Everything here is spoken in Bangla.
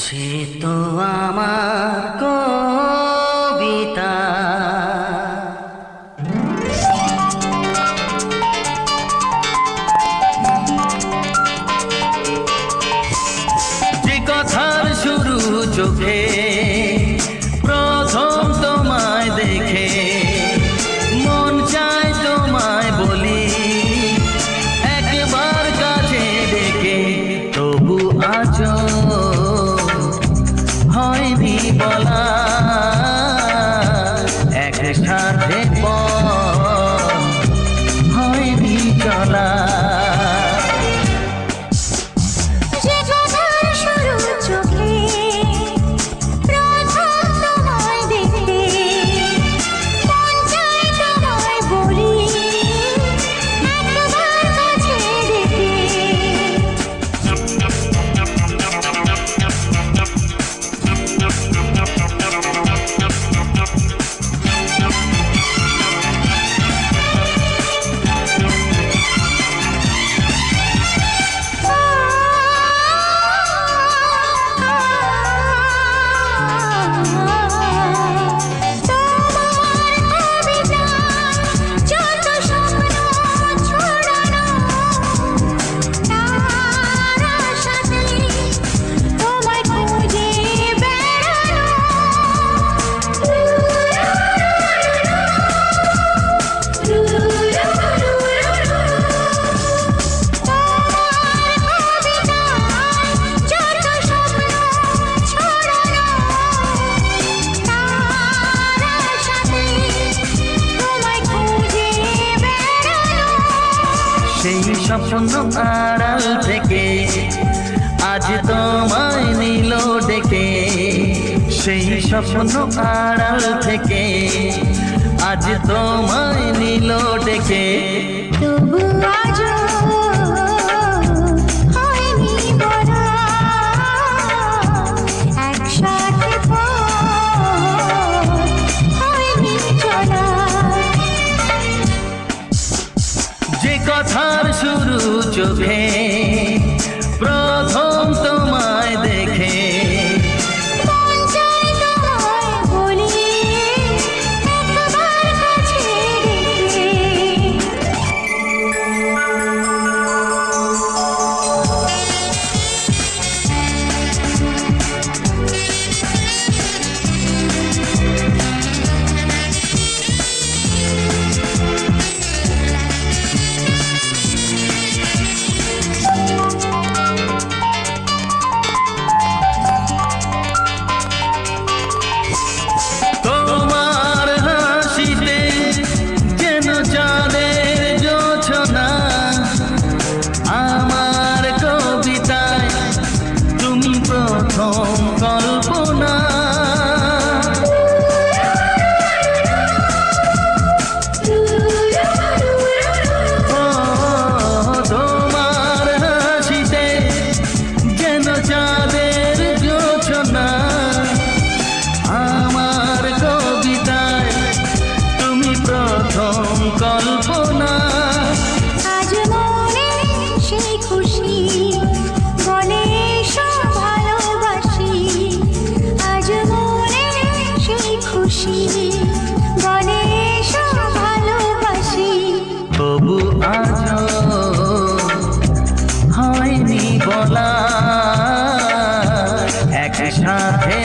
সে তো আমার কবিতা, যে কথার শুরু চোখে প্রথম তোমায় দেখে মন চায় তোমায় বলি একবার কাছে ডেকে, তবু আজও হয়নি বলা একসাথে হয়নি চলা। সেই স্বপ্ন আড়াল থেকে আজ তোমায় নিল ডেকে, সেই স্বপ্ন আড়াল থেকে আজ তোমায় নিল ডেকে, তবু আজও হয়নি বলা একসাথে হয়নি চলা। যে কথার শুরু চোখে প্রথম তোমায় দেখে মন চায় তোমায় বলি একবার কাছে ডেকে, কল্পনা আজ মনে সেই খুশি বলে সব ভালোবাসি, আজ মনে সেই খুশি বলে সব ভালোবাসি, তবু আজও হয়নি বলা একসাথে